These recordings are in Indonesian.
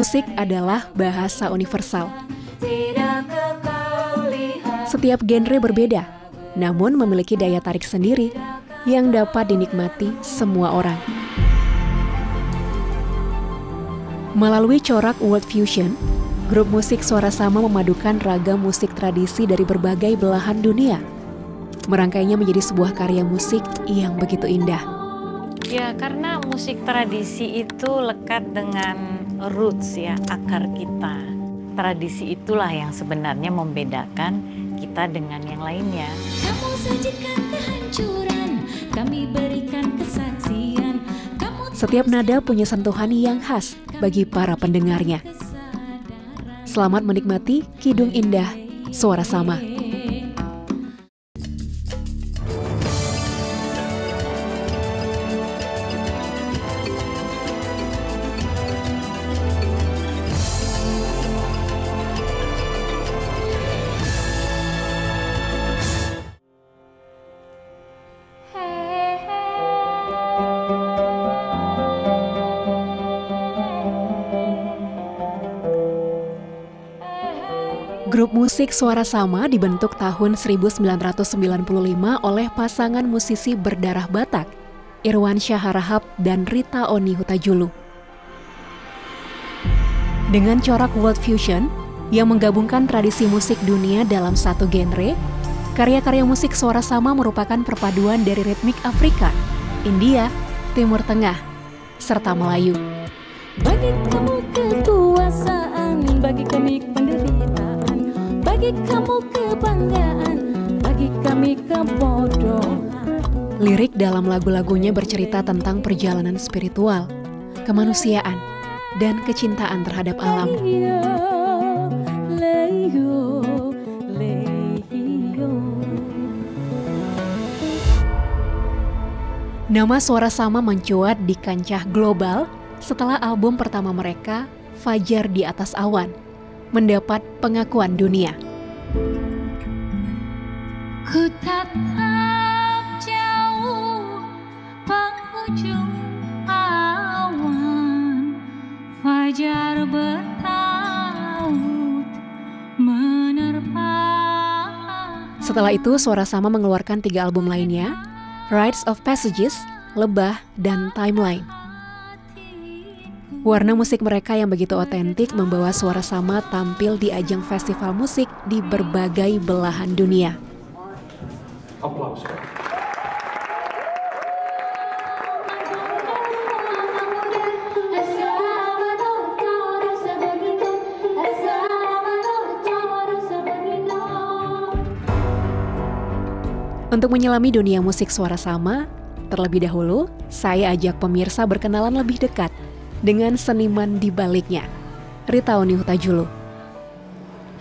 Musik adalah bahasa universal. Setiap genre berbeda, namun memiliki daya tarik sendiri yang dapat dinikmati semua orang. Melalui corak World Fusion, grup musik Suara Sama memadukan ragam musik tradisi dari berbagai belahan dunia. Merangkainya menjadi sebuah karya musik yang begitu indah. Ya, karena musik tradisi itu lekat dengan roots ya, akar kita. Tradisi itulah yang sebenarnya membedakan kita dengan yang lainnya. Kamu sajikan kehancuran, kami berikan kesaksian. Setiap nada punya sentuhan yang khas bagi para pendengarnya. Selamat menikmati Kidung Indah Suara Sama. Grup musik Suara Sama dibentuk tahun 1995 oleh pasangan musisi berdarah Batak, Irwansyah Harahap dan Rita Oni Hutajulu. Dengan corak World Fusion yang menggabungkan tradisi musik dunia dalam satu genre, karya-karya musik Suara Sama merupakan perpaduan dari ritmik Afrika, India, Timur Tengah, serta Melayu. Bagi kamu kekuasaan, bagi kami penderitaan. Bagi kamu kebanggaan, bagi kami kebodohan. Lirik dalam lagu-lagunya bercerita tentang perjalanan spiritual, kemanusiaan, dan kecintaan terhadap alam. Nama Suara Sama mencuat di kancah global setelah album pertama mereka, Fajar di Atas Awan, mendapat pengakuan dunia. Ku tatap jauh penghujung awan, fajar bertaut menerpa. Setelah itu, Suara Sama mengeluarkan 3 album lainnya, Rites of Passages, Lebah, dan Timeline. Warna musik mereka yang begitu otentik membawa Suara Sama tampil di ajang festival musik di berbagai belahan dunia. Aplaus. Untuk menyelami dunia musik Suara Sama, terlebih dahulu saya ajak pemirsa berkenalan lebih dekat dengan seniman di baliknya, Rita Oni Hutajulu.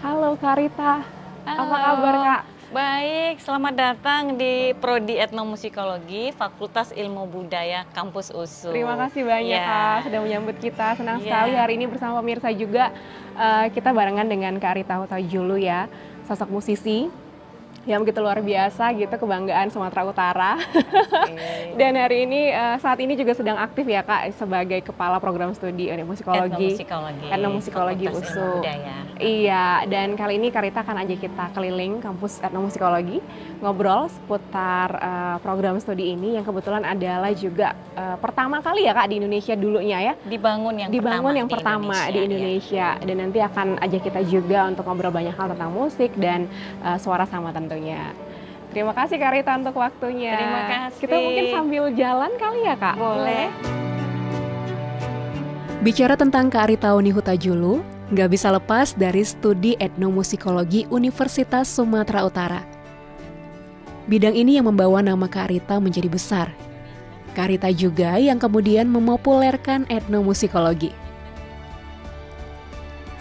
Halo Kak Rita, Halo. apa kabar Kak? Baik, selamat datang di Prodi Etnomusikologi Fakultas Ilmu Budaya Kampus USU. Terima kasih banyak Kak sudah menyambut kita. Senang sekali hari ini bersama pemirsa juga kita barengan dengan Kak Rita Hutajulu ya, sosok musisi yang begitu luar biasa gitu, kebanggaan Sumatera Utara. Dan hari ini saat ini juga sedang aktif ya Kak sebagai kepala program studi etnomusikologi USU. Iya, dan kali ini Kak Rita akan ajak kita keliling kampus etnomusikologi, ngobrol seputar program studi ini yang kebetulan adalah juga pertama kali ya Kak di Indonesia dulunya ya. Dibangun yang pertama di Indonesia. Dan nanti akan ajak kita juga untuk ngobrol banyak hal tentang musik dan Suara Sama tentunya. Terima kasih Kak Rita untuk waktunya. Terima kasih. Kita mungkin sambil jalan kali ya Kak? Boleh. Bicara tentang Kak Rita Oni Hutajulu, nggak bisa lepas dari studi etnomusikologi Universitas Sumatera Utara. Bidang ini yang membawa nama Kak Rita menjadi besar. Kak Rita juga yang kemudian memopulerkan etnomusikologi.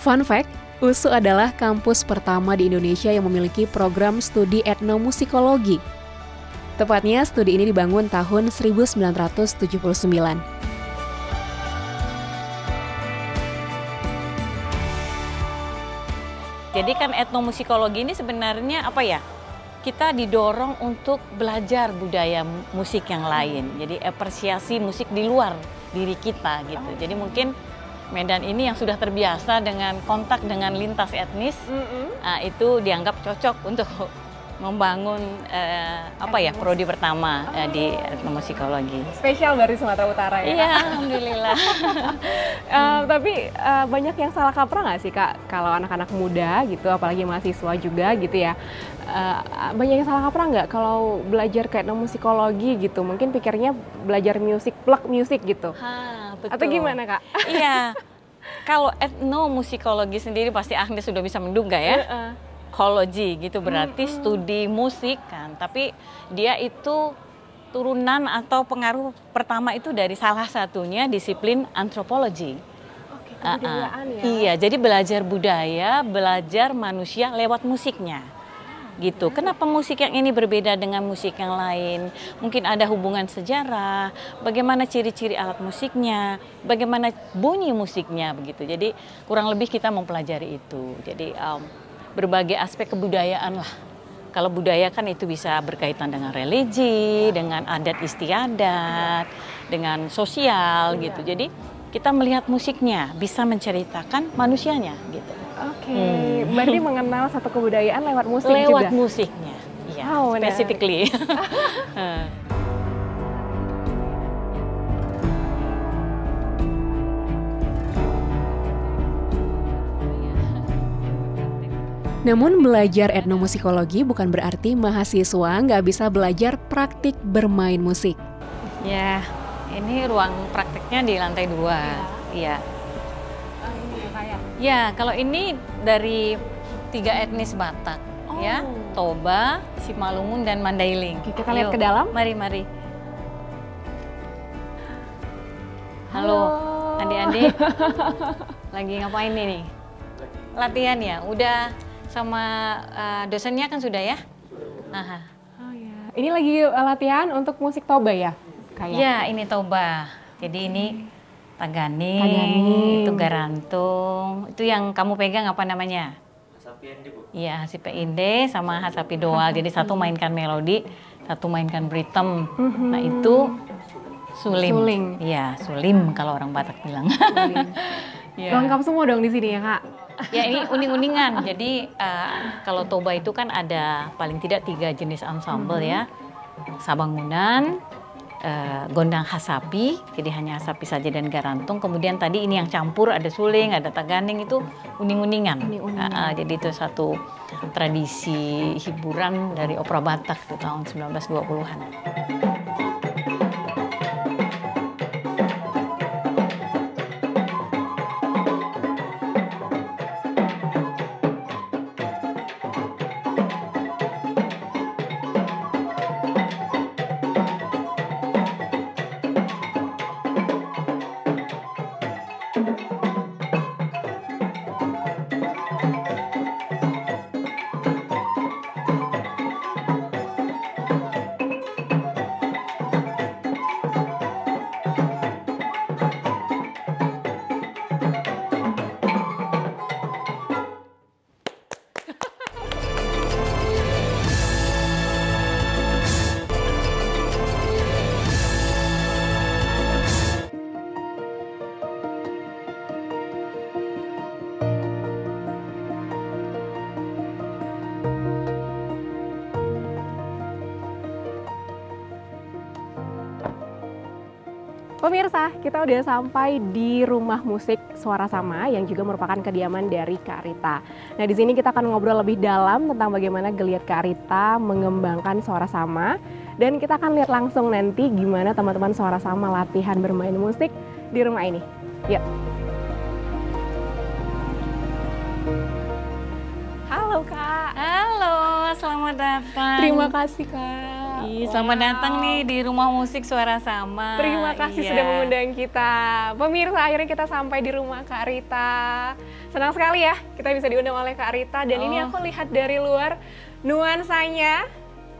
Fun fact, USU adalah kampus pertama di Indonesia yang memiliki program studi etnomusikologi. Tepatnya studi ini dibangun tahun 1979. Jadi kan etnomusikologi ini sebenarnya apa ya? Kita didorong untuk belajar budaya musik yang lain. Jadi apresiasi musik di luar diri kita gitu. Jadi mungkin Medan ini yang sudah terbiasa dengan kontak dengan lintas etnis, itu dianggap cocok untuk membangun prodi pertama di etnomusikologi. Spesial dari Sumatera Utara ya? Iya, alhamdulillah. Tapi banyak yang salah kaprah nggak sih Kak, kalau anak-anak muda gitu, apalagi mahasiswa juga gitu ya, banyak yang salah kaprah nggak kalau belajar ke etnomusikologi gitu, mungkin pikirnya belajar musik, plak musik gitu, Betul. atau gimana Kak? Iya, kalau etnomusikologi sendiri pasti Agnes sudah bisa menduga ya. Kologi gitu berarti studi musik kan, tapi dia itu turunan atau pengaruh pertama itu dari salah satunya disiplin antropologi. Oke, kebudayaan ya? Iya, jadi belajar budaya, belajar manusia lewat musiknya. Gitu. Kenapa musik yang ini berbeda dengan musik yang lain? Mungkin ada hubungan sejarah, bagaimana ciri-ciri alat musiknya, bagaimana bunyi musiknya begitu. Jadi kurang lebih kita mempelajari itu. Jadi berbagai aspek kebudayaan lah. Kalau budaya kan itu bisa berkaitan dengan religi, dengan adat istiadat, dengan sosial gitu. Jadi kita melihat musiknya bisa menceritakan manusianya gitu. Oke, berarti mengenal satu kebudayaan lewat musik juga? Lewat musiknya, iya, specifically. Namun belajar etnomusikologi bukan berarti mahasiswa nggak bisa belajar praktik bermain musik. Ya, ini ruang prakteknya di lantai 2. Iya. Ya, kalau ini dari 3 etnis Batak, ya, Toba, Simalungun, dan Mandailing. Oke, kita lihat ke dalam. Mari. Halo, adik-adik. Lagi ngapain nih? Latihan ya? Udah sama dosennya kan sudah ya? Aha. Oh ya, ini lagi latihan untuk musik Toba ya? Ya, ini Toba. Jadi ini Taganing, itu Garantung. Itu yang kamu pegang apa namanya? Hasapi Inde, Bu. Iya, Hasapi Inde sama Hasapi Doal. Jadi satu mainkan melodi, satu mainkan ritem. Nah, itu sulim. Iya, sulim kalau orang Batak bilang. Ya. Lengkap semua dong di sini ya, Kak? Ya, ini uning-uningan. Jadi kalau Toba itu kan ada paling tidak 3 jenis ensemble ya. Sabangunan, gondang Hasapi, jadi hanya Hasapi saja dan Garantung. Kemudian tadi ini yang campur, ada suling, ada Taganing, itu uning-uningan. Jadi itu satu tradisi hiburan dari opera Batak di tahun 1920-an. Pemirsa, kita udah sampai di Rumah Musik Suara Sama yang juga merupakan kediaman dari Kak Rita. Nah, di sini kita akan ngobrol lebih dalam tentang bagaimana geliat Kak Rita mengembangkan Suara Sama, dan kita akan lihat langsung nanti gimana teman-teman Suara Sama latihan bermain musik di rumah ini. Yuk. Halo Kak. Halo, selamat datang. Terima kasih Kak. Selamat datang nih di Rumah Musik Suara Sama. Terima kasih sudah mengundang kita. Pemirsa, akhirnya kita sampai di rumah Kak Rita. Senang sekali ya kita bisa diundang oleh Kak Rita. Dan ini aku lihat dari luar nuansanya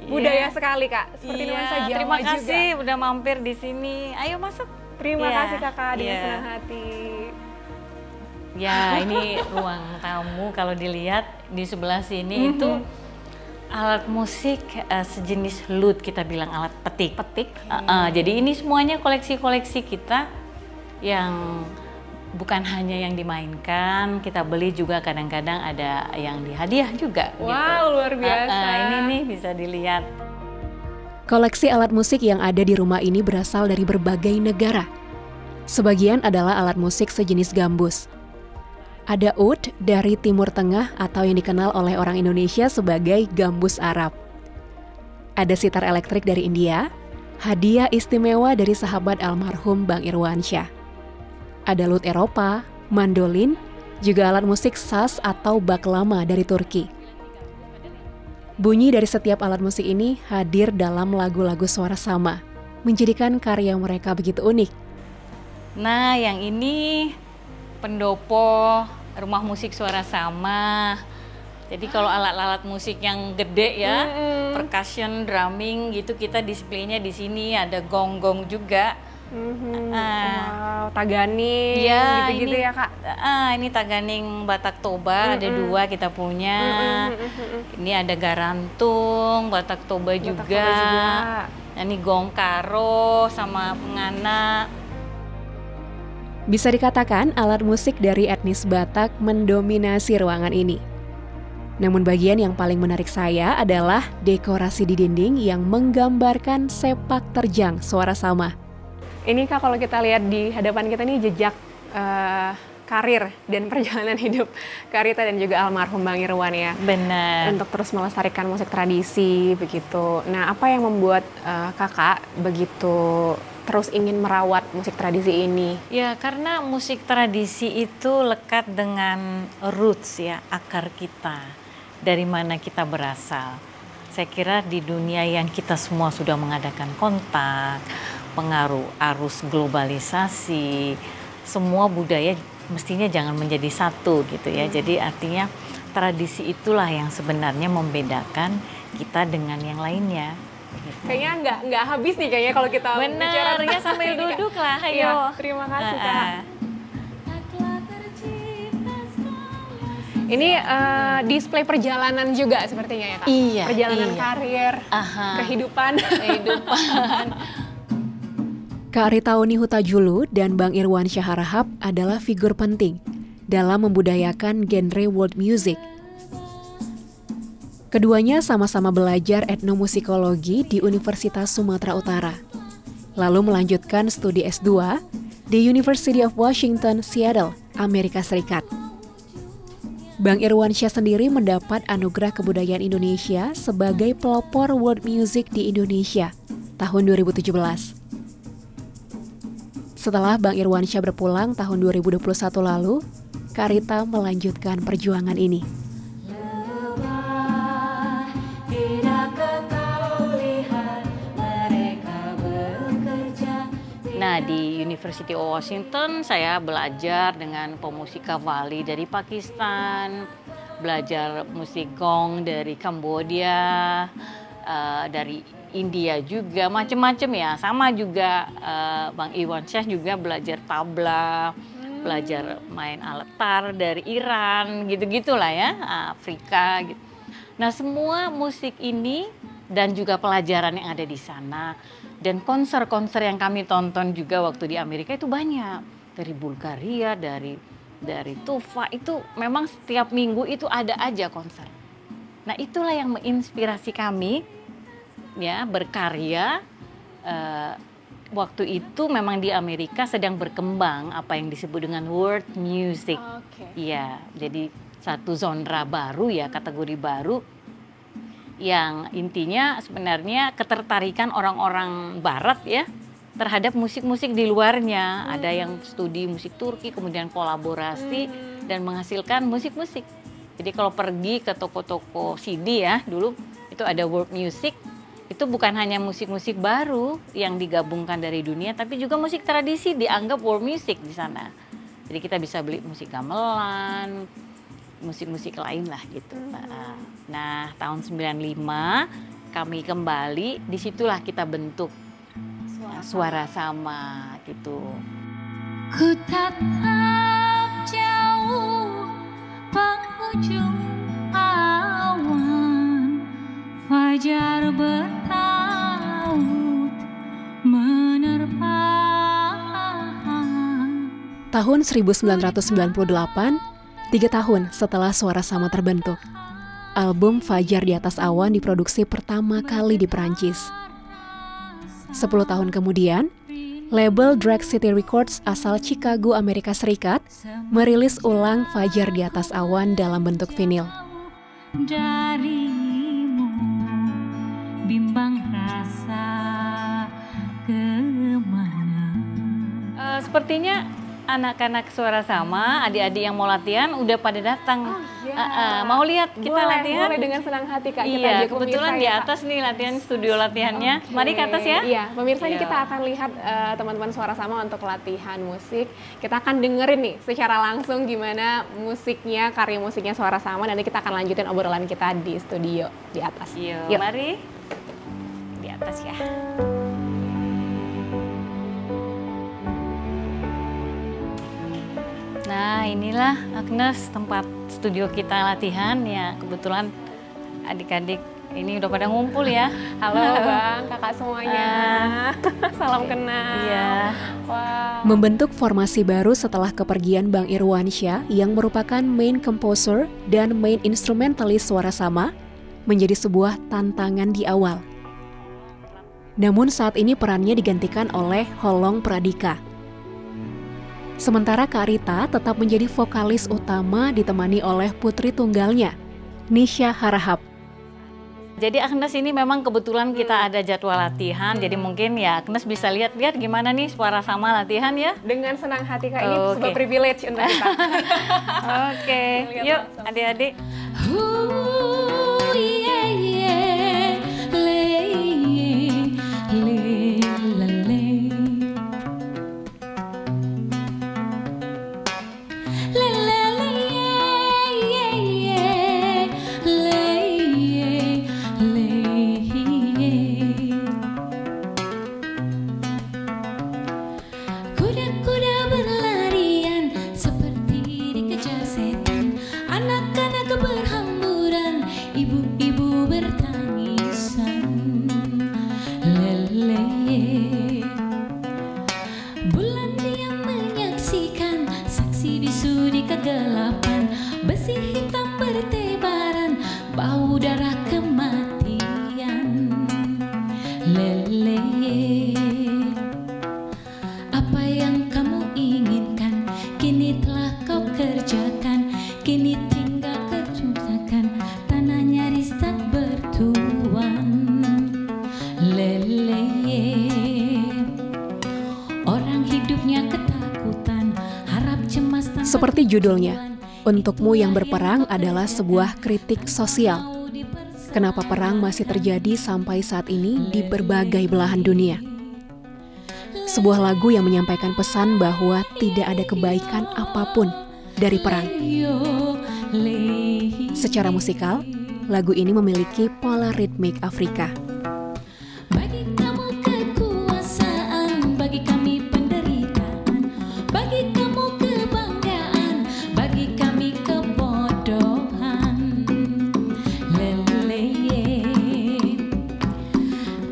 budaya sekali Kak. Seperti nuansa Jawa juga. Terima kasih udah mampir di sini. Ayo masuk. Terima kasih Kakak, dengan senang hati. Ya, ini ruang tamu. Kalau dilihat di sebelah sini itu alat musik sejenis lute, kita bilang alat petik. Jadi ini semuanya koleksi-koleksi kita yang bukan hanya yang dimainkan, kita beli juga kadang-kadang ada yang dihadiah juga. Wow, gitu. luar biasa. Ini nih bisa dilihat. Koleksi alat musik yang ada di rumah ini berasal dari berbagai negara. Sebagian adalah alat musik sejenis gambus. Ada oud dari Timur Tengah atau yang dikenal oleh orang Indonesia sebagai gambus Arab. Ada sitar elektrik dari India, hadiah istimewa dari sahabat almarhum Bang Irwansyah. Ada lut Eropa, mandolin, juga alat musik saz atau baklama dari Turki. Bunyi dari setiap alat musik ini hadir dalam lagu-lagu suara sama, menjadikan karya mereka begitu unik. Nah, yang ini pendopo rumah musik suara sama. Jadi kalau alat-alat musik yang gede ya, percussion, drumming gitu, kita displaynya di sini. Ada gong-gong juga. Wow, taganing, Ya, gitu-gitu ini, ya Kak? Ini taganing Batak Toba, ada 2 kita punya. Ini ada garantung, Batak Toba juga. Ini gong karo sama pengana. Bisa dikatakan alat musik dari etnis Batak mendominasi ruangan ini. Namun bagian yang paling menarik saya adalah dekorasi di dinding yang menggambarkan sepak terjang suara sama. Ini Kak, kalau kita lihat di hadapan kita nih jejak karir dan perjalanan hidup Kak Rita dan juga almarhum Bang Irwan ya. Benar. Untuk terus melestarikan musik tradisi begitu. Nah, apa yang membuat Kakak begitu terus ingin merawat musik tradisi ini? Ya, karena musik tradisi itu lekat dengan roots ya, akar kita. Dari mana kita berasal. Saya kira di dunia yang kita semua sudah mengadakan kontak, pengaruh arus globalisasi, semua budaya mestinya jangan menjadi satu gitu ya. Jadi artinya tradisi itulah yang sebenarnya membedakan kita dengan yang lainnya. Gitu. Kayaknya nggak habis nih kayaknya kalau kita bicara. Benar, ya sambil duduk lah, ayo. Ya, terima kasih Kak. Ini display perjalanan juga sepertinya ya Kak? Iya. Perjalanan karir, kehidupan. Kak Ritauni Hutajulu dan Bang Irwansyah Harahap adalah figur penting dalam membudayakan genre world music. Keduanya sama-sama belajar etnomusikologi di Universitas Sumatera Utara, lalu melanjutkan studi S2 di University of Washington, Seattle, Amerika Serikat. Bang Irwansyah sendiri mendapat Anugerah Kebudayaan Indonesia sebagai pelopor world music di Indonesia tahun 2017. Setelah Bang Irwansyah berpulang tahun 2021 lalu, Kak Rita melanjutkan perjuangan ini. Nah, di University of Washington saya belajar dengan pemusik kavali dari Pakistan, belajar musik gong dari Kambodia, dari India juga, macam-macam ya. Sama juga Bang Irwansyah juga belajar tabla, belajar main alat tar dari Iran, gitu-gitulah ya, Afrika gitu. Nah, semua musik ini dan juga pelajaran yang ada di sana. Dan konser-konser yang kami tonton juga waktu di Amerika itu banyak. Dari Bulgaria, dari Tufa, itu memang setiap minggu itu ada aja konser. Nah, itulah yang menginspirasi kami ya berkarya. Waktu itu memang di Amerika sedang berkembang apa yang disebut dengan world music. Iya, jadi satu genre baru ya, kategori baru. Yang intinya sebenarnya ketertarikan orang-orang barat ya terhadap musik-musik di luarnya. Ada yang studi musik Turki, kemudian kolaborasi dan menghasilkan musik-musik. Jadi kalau pergi ke toko-toko CD ya, dulu itu ada world music, itu bukan hanya musik-musik baru yang digabungkan dari dunia, tapi juga musik tradisi dianggap world music di sana. Jadi kita bisa beli musik gamelan, musik-musik lain lah gitu. Nah, tahun 95 kami kembali, disitulah kita bentuk suara sama gitu. Ku tatap jauh penghujung awan, fajar bertaut menerpa. Tahun 1998, 3 tahun setelah Suara Sama terbentuk, album Fajar di Atas Awan diproduksi pertama kali di Perancis. 10 tahun kemudian, label Drag City Records asal Chicago, Amerika Serikat, merilis ulang Fajar di Atas Awan dalam bentuk vinil. Darimu bimbang rasa kemana. Sepertinya anak-anak Suara Sama, adik-adik yang mau latihan udah pada datang. Mau lihat kita latihan? Boleh, dengan senang hati Kak. Iya, kebetulan di atas nih latihan, studio latihannya. Mari ke atas ya. Iya, pemirsa ini kita akan lihat teman-teman Suara Sama untuk latihan musik. Kita akan dengerin nih secara langsung gimana musiknya, karya musiknya Suara Sama. Nanti kita akan lanjutin obrolan kita di studio di atas. Yuk. Mari di atas ya. Nah, inilah Agnes, tempat studio kita latihan ya. Kebetulan adik-adik ini udah pada ngumpul ya. Halo Bang, kakak semuanya. Salam kenal. Iya. Wow. Membentuk formasi baru setelah kepergian Bang Irwansyah yang merupakan main composer dan main instrumentalis Suara Sama menjadi sebuah tantangan di awal. Namun saat ini perannya digantikan oleh Holong Pradika. Sementara Kak Rita tetap menjadi vokalis utama ditemani oleh putri tunggalnya, Nisha Harahap. Jadi Agnes ini memang kebetulan kita ada jadwal latihan, jadi mungkin ya Agnes bisa lihat-lihat gimana nih Suara Sama latihan ya. Dengan senang hati Kak, ini sebuah privilege untuk kita. Oke, yuk adik-adik. Kuda-kuda berlarian seperti dikejar setan. Anak-anak berhamburan, ibu-ibu bertangisan. Lele, bulan diam menyaksikan, saksi bisu di kegelapan. Besi hitam bertebaran, bau darah kematian. Lele, apa yang kamu inginkan kini telah kau kerjakan. Kini tinggal kerusakan, tanah nyaris tak bertuan. Lele, orang hidupnya ketakutan, harap cemas tanpa Seperti judulnya, tujuan. Untukmu yang berperang adalah sebuah kritik sosial. Kenapa perang masih terjadi sampai saat ini di berbagai belahan dunia? Sebuah lagu yang menyampaikan pesan bahwa tidak ada kebaikan apapun dari perang. Secara musikal, lagu ini memiliki pola ritmik Afrika. Bagi kamu kekuasaan, bagi kami penderitaan. Bagi kamu kebanggaan, bagi kami kebodohan. Lele,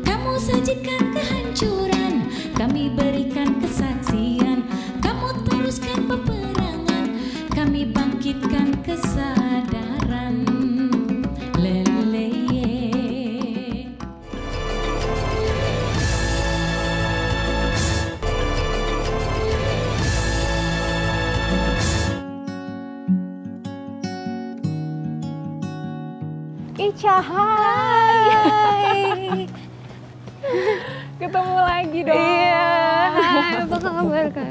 kamu sajikan kehancuran, kami berikan kesaksian. Kamu teruskan peperangan, kami bangkitkan kesadaran. Lele. Ica, hai. Ketemu lagi dong. Iya, apa kabar Kak?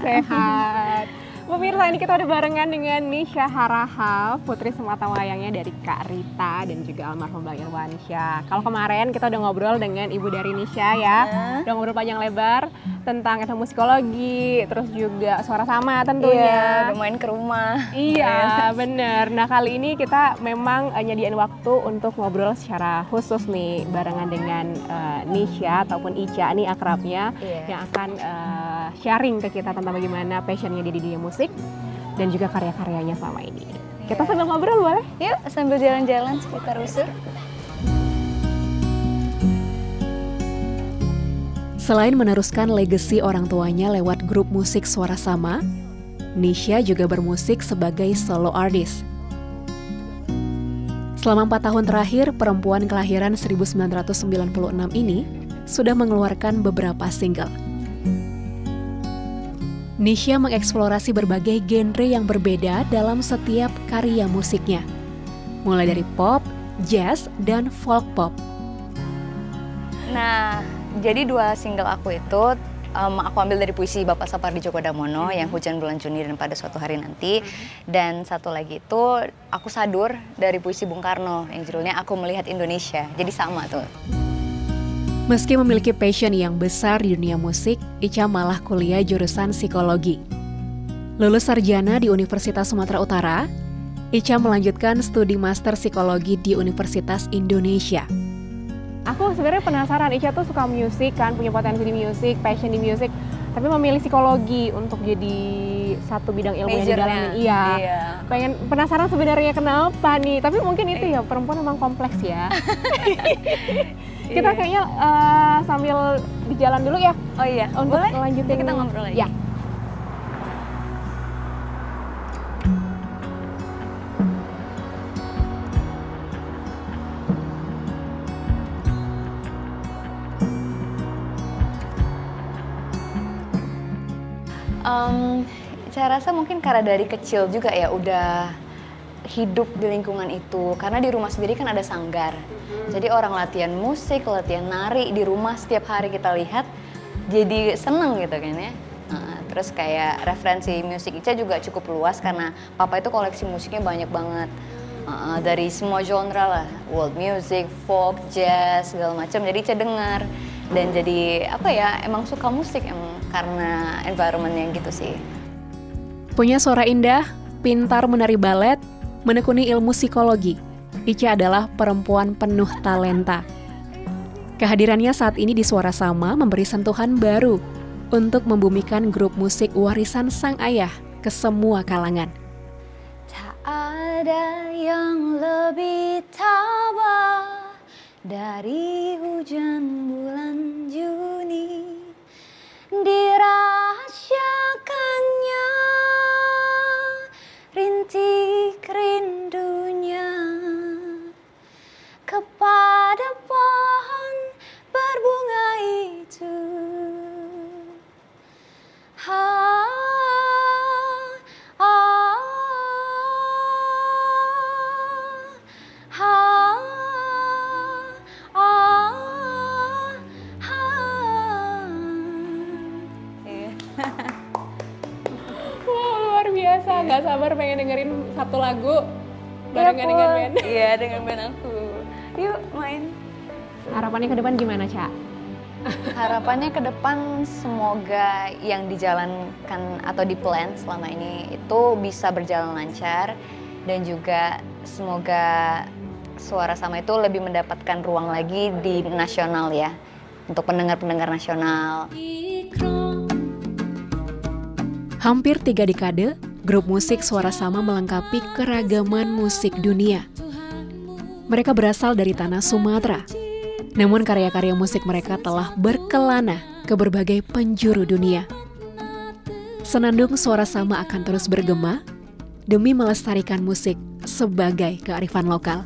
Sehat. Pemirsa, ini kita udah barengan dengan Nisha Harahap, putri sematawayangnya dari Kak Rita dan juga almarhum Bang Irwansyah. Kalau kemarin kita udah ngobrol dengan ibu dari Nisha ya, udah ngobrol panjang lebar tentang etnomusikologi, terus juga Suara Sama tentunya. Iya, udah main ke rumah. Iya, bener. Nah, kali ini kita memang nyediain waktu untuk ngobrol secara khusus nih barengan dengan Nisha ataupun Ica nih akrabnya, yang akan sharing ke kita tentang bagaimana passionnya dia di dunia musik dan juga karya-karyanya selama ini. Kita sambil ngobrol boleh? Yuk, sambil jalan-jalan sekitar Usur. Selain meneruskan legasi orang tuanya lewat grup musik Suara Sama, Nisha juga bermusik sebagai solo artist. Selama 4 tahun terakhir, perempuan kelahiran 1996 ini sudah mengeluarkan beberapa single. Nisha mengeksplorasi berbagai genre yang berbeda dalam setiap karya musiknya, mulai dari pop, jazz, dan folk pop. Nah, jadi 2 single aku itu aku ambil dari puisi Bapak Sapardi Djoko Damono yang Hujan Bulan Juni dan Pada Suatu Hari Nanti. Dan satu lagi itu aku sadur dari puisi Bung Karno yang judulnya Aku Melihat Indonesia. Jadi sama tuh. Meski memiliki passion yang besar di dunia musik, Icha malah kuliah jurusan psikologi. Lulus sarjana di Universitas Sumatera Utara, Icha melanjutkan studi master psikologi di Universitas Indonesia. Aku sebenarnya penasaran, Icha tuh suka musik kan, punya potensi di musik, passion di musik, tapi memilih psikologi untuk jadi satu bidang ilmu yang didalamin. Iya. Penasaran sebenarnya kenapa nih, tapi mungkin itu ya, perempuan memang kompleks ya. Kita kayaknya sambil di jalan dulu ya. Oh iya, untuk boleh? Lanjutin. Kita ngobrol lagi. Ya. Saya rasa mungkin karena dari kecil juga ya udah hidup di lingkungan itu. Karena di rumah sendiri kan ada sanggar. Jadi orang latihan musik, latihan nari di rumah setiap hari kita lihat, jadi seneng gitu kan ya. Terus kayak referensi musik Icha juga cukup luas karena papa itu koleksi musiknya banyak banget. Dari semua genre lah, world music, folk, jazz, segala macam. Jadi Icha dengar dan jadi apa ya, emang suka musik emang karena environment-nya gitu sih. Punya suara indah, pintar menari balet, menekuni ilmu psikologi, Icha adalah perempuan penuh talenta. Kehadirannya saat ini di Suara Sama memberi sentuhan baru untuk membumikan grup musik warisan sang ayah ke semua kalangan. Tak ada yang lebih tabah dari hujan bulan Juni, dirahasiakannya rintik rindunya kepada pohon berbunga itu. Luar biasa, nggak sabar pengen dengerin satu lagu barengan dengan band. Iya, dengan band aku. Yuk main. Harapannya ke depan gimana, Ca? Harapannya ke depan semoga yang dijalankan atau di-plan selama ini itu bisa berjalan lancar dan juga semoga Suara Sama itu lebih mendapatkan ruang lagi di nasional ya, untuk pendengar-pendengar nasional. Hampir 3 dekade, grup musik Suara Sama melengkapi keragaman musik dunia. Mereka berasal dari tanah Sumatera. Namun karya-karya musik mereka telah berkelana ke berbagai penjuru dunia. Senandung Suara Sama akan terus bergema demi melestarikan musik sebagai kearifan lokal.